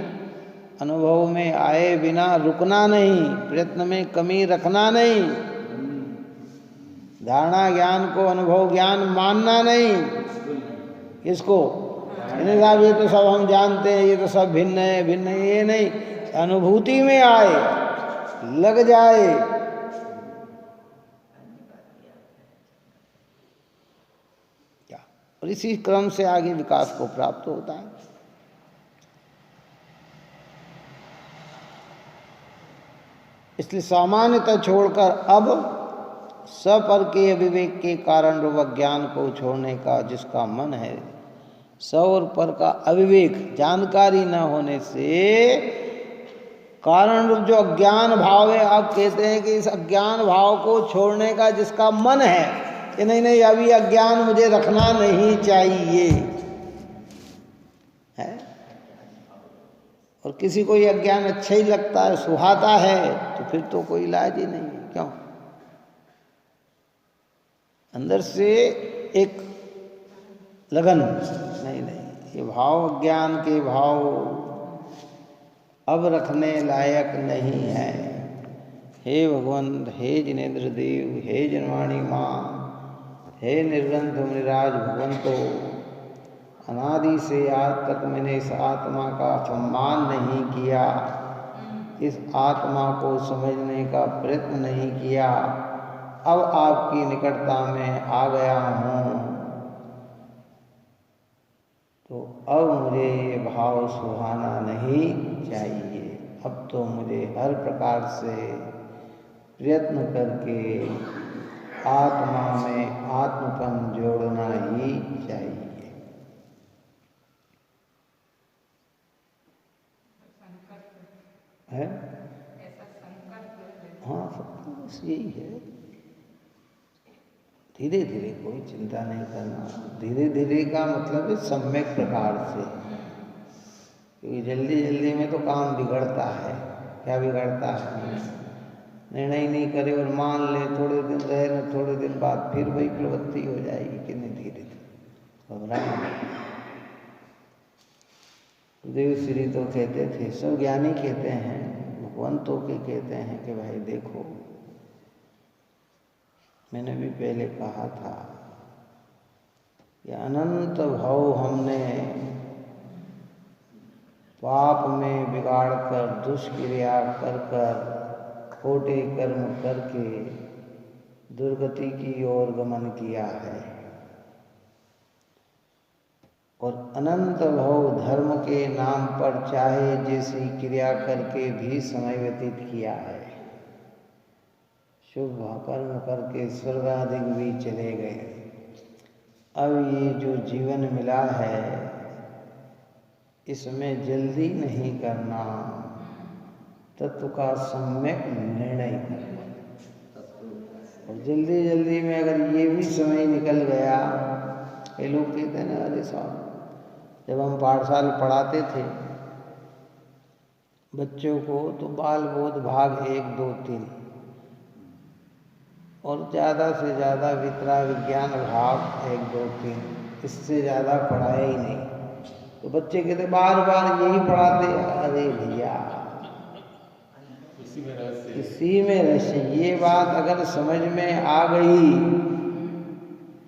अनुभव में आए बिना रुकना नहीं, प्रयत्न में कमी रखना नहीं, धारणा ज्ञान को अनुभव ज्ञान मानना नहीं। किसको? साहब ये तो सब हम जानते हैं, ये तो सब भिन्न है, भिन्न है, ये नहीं। अनुभूति में आए, लग जाए, क्या, और इसी क्रम से आगे विकास को प्राप्त होता है। इसलिए सामान्यता छोड़कर अब सपर के अविवेक के कारण रूप ज्ञान को छोड़ने का जिसका मन है, स और पर का अविवेक जानकारी न होने से कारण रूप जो अज्ञान भाव है, आप कहते हैं कि इस अज्ञान भाव को छोड़ने का जिसका मन है कि नहीं नहीं अभी अज्ञान मुझे रखना नहीं चाहिए है, और किसी को ये अज्ञान अच्छा ही लगता है, सुहाता है, तो फिर तो कोई इलाज ही नहीं है। क्यों? अंदर से एक लगन, नहीं नहीं ये भाव अज्ञान के भाव अब रखने लायक नहीं है। हे भगवंत, हे जिनेन्द्र देव, हे जनवाणी माँ, हे निर्ग्रंथ मुनिराज भगवंतो, अनादि से आज तक मैंने इस आत्मा का सम्मान नहीं किया, इस आत्मा को समझने का प्रयत्न नहीं किया। अब आपकी निकटता में आ गया हूँ, तो अब मुझे ये भाव सुहाना नहीं चाहिए। अब तो मुझे हर प्रकार से प्रयत्न करके आत्मा में आत्मपन जोड़ना ही चाहिए। है? हाँ, सबको बस यही है। धीरे धीरे, कोई चिंता नहीं करना। धीरे धीरे का मतलब है सम्यक प्रकार से, क्योंकि जल्दी जल्दी में तो काम बिगड़ता है। क्या बिगड़ता है? निर्णय नहीं करे और मान ले, थोड़े दिन रहे न, थोड़े दिन बाद फिर वही प्रवृत्ति हो जाएगी कि नहीं। धीरे धीरे घबराना। देव श्री तो कहते थे, सब ज्ञानी कहते हैं, भगवंतों के कहते हैं कि भाई देखो, मैंने भी पहले कहा था कि अनंत भाव हमने पाप में बिगाड़ कर, दुष्क्रिया कर कर, खोटे कर्म करके दुर्गति की ओर गमन किया है, और अनंत भव धर्म के नाम पर चाहे जैसी क्रिया करके भी समय व्यतीत किया है। शुभ कर्म करके स्वर्ग आदि भी चले गए। अब ये जो जीवन मिला है, इसमें जल्दी नहीं करना, तत्व का सम्यक निर्णय करना। और जल्दी जल्दी में अगर ये भी समय निकल गया, ये लोग कहते हैं ना, अरे साहब, जब हम पाठशाला पढ़ाते थे बच्चों को, तो बाल बोध भाग 1, 2, 3 और ज़्यादा से ज़्यादा वितरा विज्ञान भाग 1, 2, 3, इससे ज़्यादा पढ़ाया ही नहीं। तो बच्चे कहते बार बार यही पढ़ाते। अरे भैया, इसी में रहस्य। ये बात अगर समझ में आ गई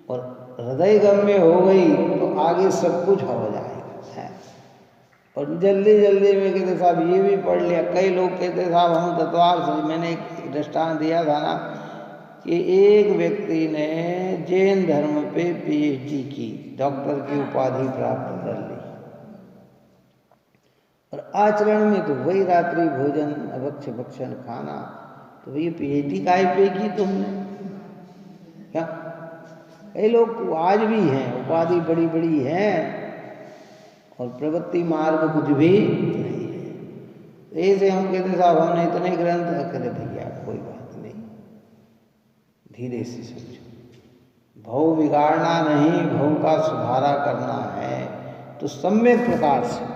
और हृदय गम्य हो गई तो आगे सब कुछ हो जाएगा। है? और जल्दी जल्दी में कहते साहब ये भी पढ़ लिया। कई लोग कहते साहब हम तत्वार से, मैंने एक दृष्टांत दिया था ना कि एक व्यक्ति ने जैन धर्म पे PhD की, डॉक्टर की उपाधि प्राप्त कर ली, और आचरण में तो वही रात्रि भोजन, अभक्ष भक्षण खाना। तो ये PhD काहे पे की तुमने? क्या कई लोग आज भी हैं, उपाधि बड़ी बड़ी हैं और प्रवृत्ति मार्ग कुछ भी नहीं है। ऐसे हम कहते साहब हमने इतने ग्रंथ करे। भैया कोई बात नहीं, धीरे से समझो। भव बिगाड़ना नहीं, भव का सुधारा करना है तो सम्यक प्रकार से।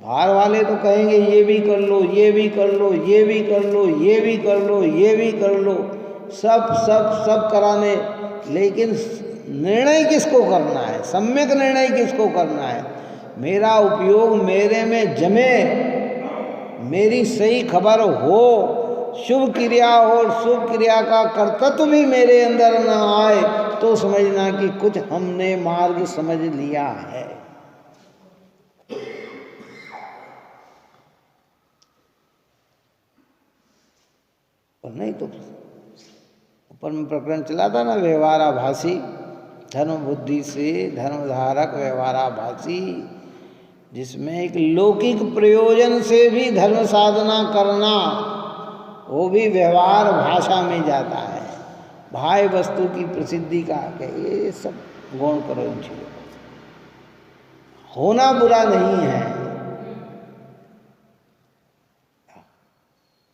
बाहर वाले तो कहेंगे ये भी कर लो, ये भी कर लो, ये भी कर लो, ये भी कर लो, ये भी कर लो, सब सब सब कराने, लेकिन निर्णय किसको करना है? सम्यक निर्णय किसको करना है? मेरा उपयोग मेरे में जमे, मेरी सही खबर हो, शुभ क्रिया हो और शुभ क्रिया का कर्तृत्व भी मेरे अंदर न आए, तो समझना कि कुछ हमने मार्ग समझ लिया है। और नहीं तो ऊपर में प्रकरण चला था ना, व्यवहाराभासी, धर्म बुद्धि से धर्मधारक व्यवहाराभासी, जिसमें एक लौकिक प्रयोजन से भी धर्म साधना करना, वो भी व्यवहार भाषा में जाता है। भाई वस्तु की प्रसिद्धि का ये सब गौण करो इन चीजों को। होना बुरा नहीं है,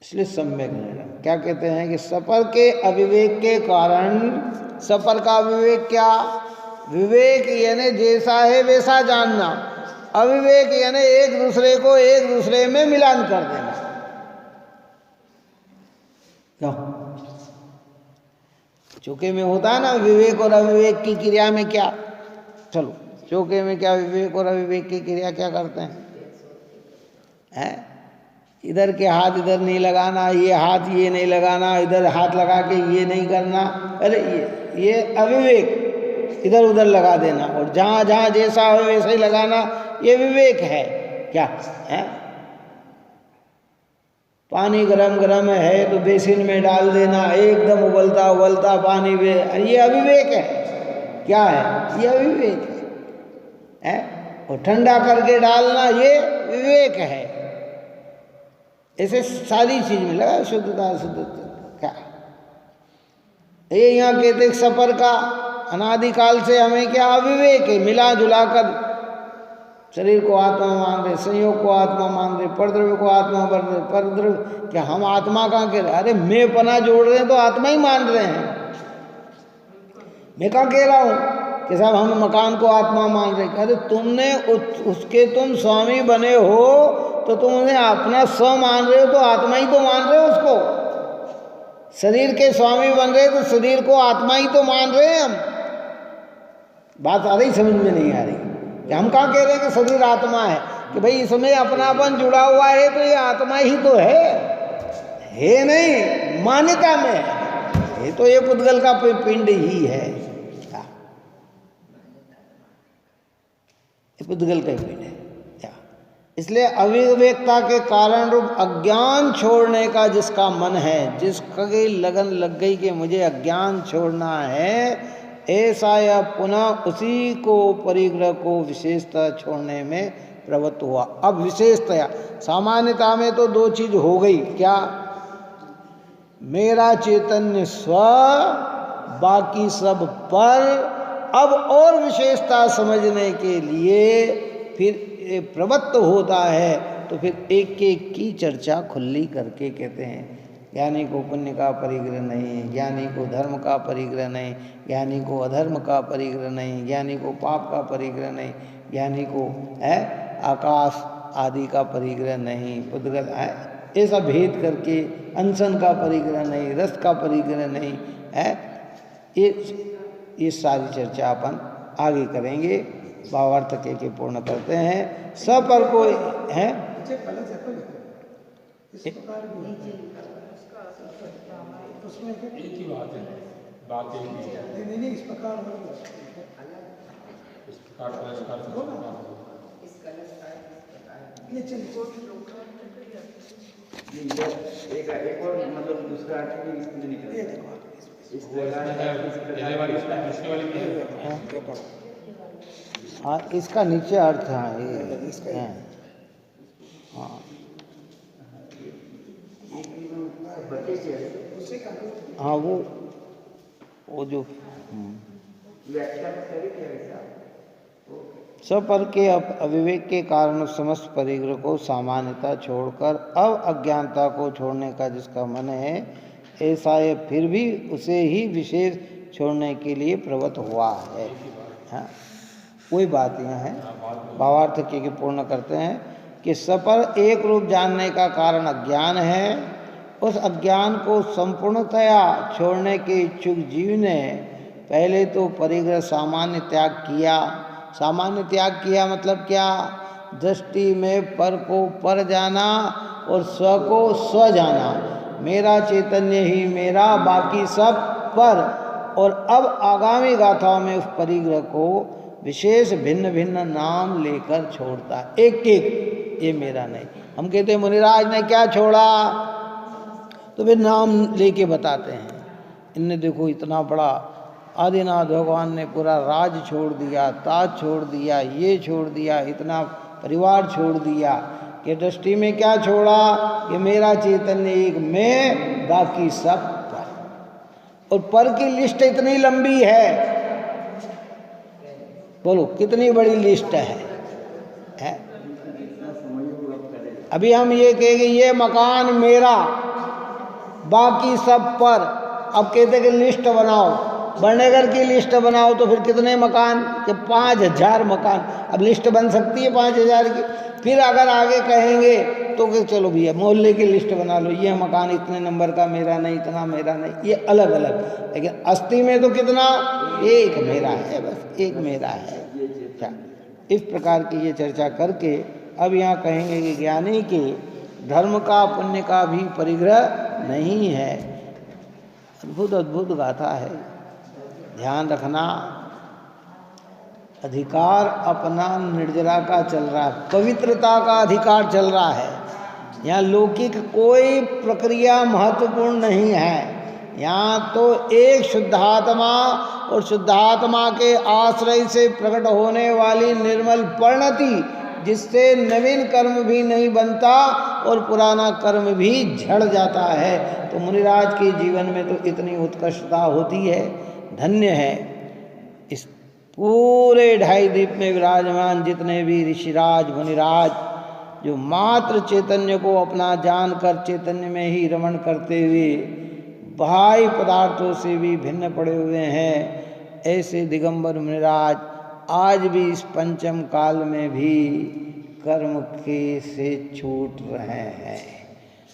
इसलिए सम्यक निर्णय। क्या कहते हैं कि सफर के अविवेक के कारण, सफर का विवेक क्या? विवेक यानी जैसा है वैसा जानना, अविवेक यानी एक दूसरे को एक दूसरे में मिलान कर देना। क्यों? चौके में होता है ना विवेक और अविवेक की क्रिया में क्या? चलो चौके में क्या विवेक और अविवेक की क्रिया क्या करते हैं? इधर के हाथ इधर नहीं लगाना, ये हाथ ये नहीं लगाना, इधर हाथ लगा के ये नहीं करना। अरे ये अविवेक, इधर उधर लगा देना, और जहाँ जहाँ जैसा हो वैसे ही लगाना, ये विवेक है। क्या है? पानी गरम गरम है तो बेसिन में डाल देना, एकदम उबलता उबलता पानी में, ये अविवेक है। क्या है? ये अविवेक है। और ठंडा करके डालना, ये विवेक है। ऐसे सारी चीज में लगा शुद्धता शुद्धता ये यहाँ कहते सफर का अनादिकाल से हमें क्या अविवेक है, मिला जुला कर शरीर को आत्मा मान रहे, संयोग को आत्मा मान रहे, परद्रव्य को आत्मा मान रहे, परद्रव्य क्या हम आत्मा कहाँ कह रहे? अरे मैं पना जोड़ रहे हैं तो आत्मा ही मान रहे हैं। मैं कहाँ कह रहा हूँ कि साहब हम मकान को आत्मा मान रहे? अरे तुमने उसके तुम स्वामी बने हो तो तुम उन्हें अपना स्व मान रहे हो तो आत्मा ही तो मान रहे हो उसको। शरीर के स्वामी बन रहे तो शरीर को आत्मा ही तो मान रहे हैं हम। बात आ रही, समझ में नहीं आ रही कि हम कहाँ कह रहे हैं कि शरीर आत्मा है, कि भाई इसमें अपनापन जुड़ा हुआ है तो ये आत्मा ही तो है नहीं, मान्यता में है। ये तो ये पुद्गल का पिंड ही है, ये पुद्गल का पिंड है। इसलिए अविवेकता के कारण रूप अज्ञान छोड़ने का जिसका मन है, जिसकी लगन लग गई कि मुझे अज्ञान छोड़ना है, ऐसा या पुनः उसी को परिग्रह को विशेषता छोड़ने में प्रवृत्त हुआ। अब विशेषतया सामान्यता में तो दो चीज हो गई, क्या? मेरा चैतन्य स्व, बाकी सब पर। अब और विशेषता समझने के लिए फिर प्रवृत्त होता है तो फिर एक एक की चर्चा खुली करके कहते हैं ज्ञानी को पुण्य का परिग्रह नहीं, ज्ञानी को धर्म का परिग्रह नहीं, ज्ञानी को अधर्म का परिग्रह नहीं, ज्ञानी को पाप का परिग्रह नहीं, ज्ञानी को आकाश आदि का परिग्रह नहीं, पुद्गल ऐसा भेद करके अनशन का परिग्रह नहीं, रस का परिग्रह नहीं है। ये सारी चर्चा अपन आगे करेंगे। भावार्थ के पूर्ण करते हैं। सपर को है एक ही बात है, बात एक ही है। नहीं इस प्रकार एक और मतलब दूसरा अर्थ भी इसमें निकलेगा। इस हाँ, इसका नीचे अर्थ है ये। हाँ हाँ वो जो सपर के अविवेक के कारण समस्त परिग्रह को सामान्यता छोड़कर अब अज्ञानता को छोड़ने का जिसका मन है, ऐसा ये फिर भी उसे ही विशेष छोड़ने के लिए प्रवृत्त हुआ है। हाँ, कोई बात यहाँ है। भावार्थ के पूर्ण करते हैं कि सपर एक रूप जानने का कारण अज्ञान है। उस अज्ञान को संपूर्णतया छोड़ने के इच्छुक जीव ने पहले तो परिग्रह सामान्य त्याग किया। सामान्य त्याग किया मतलब क्या? दृष्टि में पर को पर जाना और स्व को स्व जाना। मेरा चैतन्य ही मेरा, बाकी सब पर। और अब आगामी गाथाओं में उस परिग्रह को विशेष भिन्न भिन्न नाम लेकर छोड़ता है, एक एक। ये मेरा नहीं। हम कहते हैं मुनिराज ने क्या छोड़ा, तो वे नाम लेके बताते हैं। इनने देखो इतना बड़ा आदिनाथ भगवान ने पूरा राज छोड़ दिया, ताज छोड़ दिया, ये छोड़ दिया, इतना परिवार छोड़ दिया। कि दृष्टि में क्या छोड़ा कि मेरा चैतन्य एक मैं, बाकी सब पर। और पर की लिस्ट इतनी लंबी है, बोलो कितनी बड़ी लिस्ट है? अभी हम ये कहेंगे ये मकान मेरा, बाकी सब पर। अब कहते कि लिस्ट बनाओ, बर्नेगर की लिस्ट बनाओ, तो फिर कितने मकान? कि 5000 मकान। अब लिस्ट बन सकती है 5000 की। फिर अगर आगे कहेंगे तो कि चलो भैया मोहल्ले की लिस्ट बना लो, ये मकान इतने नंबर का मेरा नहीं, इतना मेरा नहीं, ये अलग अलग। लेकिन अस्थि में तो कितना? एक मेरा है, बस एक मेरा है। क्या इस प्रकार की ये चर्चा करके अब यहाँ कहेंगे कि ज्ञानी के धर्म का पुण्य का भी परिग्रह नहीं है। अद्भुत अद्भुत गाथा है, ध्यान रखना। अधिकार अपना निर्जरा का चल रहा है, पवित्रता का अधिकार चल रहा है। यहाँ लौकिक कोई प्रक्रिया महत्वपूर्ण नहीं है। यहाँ तो एक शुद्धात्मा और शुद्धात्मा के आश्रय से प्रकट होने वाली निर्मल परिणति, जिससे नवीन कर्म भी नहीं बनता, और पुराना कर्म भी झड़ जाता है। तो मुनिराज के जीवन में तो इतनी उत्कृष्टता होती है, धन्य है। इस पूरे 2.5 द्वीप में विराजमान जितने भी ऋषिराज मुनिराज जो मात्र चैतन्य को अपना जानकर चैतन्य में ही रमण करते हुए बाह्य पदार्थों से भी भिन्न पड़े हुए हैं, ऐसे दिगंबर मुनिराज आज भी इस पंचम काल में भी कर्म के से छूट रहे हैं।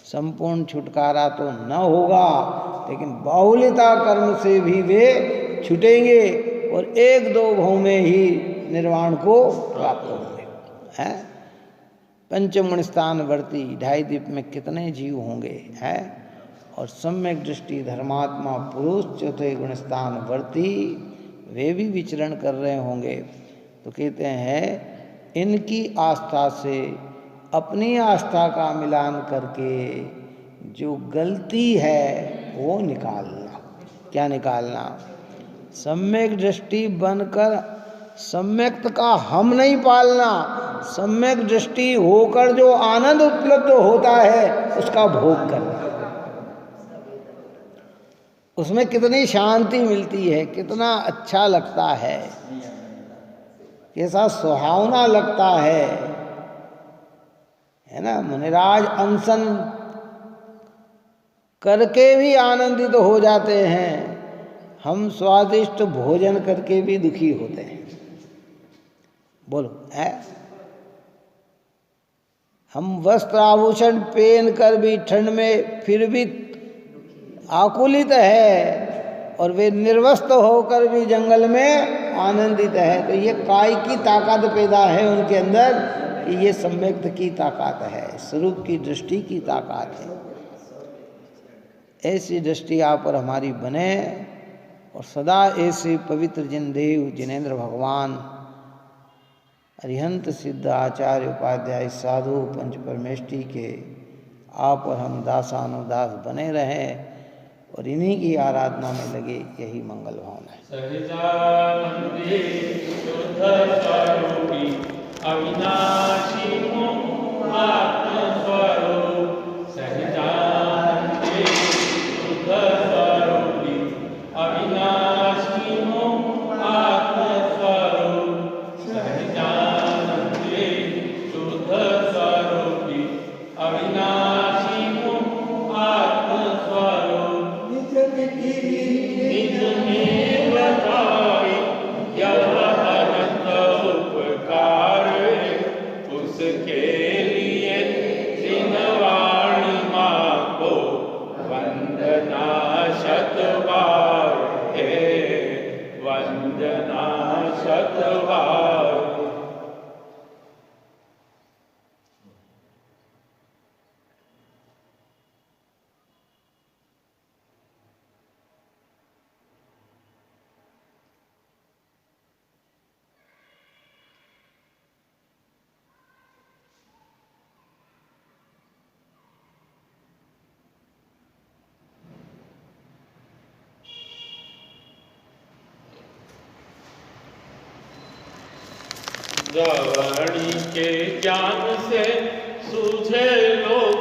संपूर्ण छुटकारा तो न होगा, लेकिन बाहुल्यता कर्म से भी वे छूटेंगे और 1-2 भाव में ही निर्वाण को प्राप्त होंगे। हैं? पंचम स्थान वर्ती 2.5 द्वीप में कितने जीव होंगे, है? और सम्यक दृष्टि धर्मात्मा पुरुष 4थे गुण स्थान वर्ती वे भी विचरण कर रहे होंगे। तो कहते हैं इनकी आस्था से अपनी आस्था का मिलान करके जो गलती है वो निकालना। क्या निकालना? सम्यक दृष्टि बनकर सम्यक्त का हम नहीं पालना, सम्यक दृष्टि होकर जो आनंद उपलब्ध होता है उसका भोग करना। उसमें कितनी शांति मिलती है, कितना अच्छा लगता है, कैसा सुहावना लगता है ना। मुनिराज अनशन करके भी आनंदित हो जाते हैं, हम स्वादिष्ट भोजन करके भी दुखी होते हैं। बोलो है? हम वस्त्र आभूषण पहन कर भी ठंड में फिर भी आकुलित है, और वे निर्वस्त्र होकर भी जंगल में आनंदित है। तो ये काय की ताकत पैदा है उनके अंदर, कि ये सम्यक्त की ताकत है, स्वरूप की दृष्टि की ताकत है। ऐसी दृष्टि आप पर हमारी बने, और सदा ऐसे पवित्र जिनदेव जिनेन्द्र भगवान अरिहंत सिद्ध आचार्य उपाध्याय साधु पंच परमेष्टि के आप और हम दासानुदास बने रहें और इन्हीं की आराधना में लगे, यही मंगल भावना है। सहजानंदे शुद्ध स्वरूपी अविनाशी आत्मस्वरूप, सहजानंदे शुद्ध स्वरूपी अविनाशी आत्मस्वरूप, सहजानंदे शुद्ध स्वरूपी अविनाशी आत्मस्वरूप, निज में बताए यह अनंत उपकार, उसके लिए जिनवाणी माँ को वंदना शतबार है, वंदना शतबार। वाणी के ज्ञान से सूझे लोग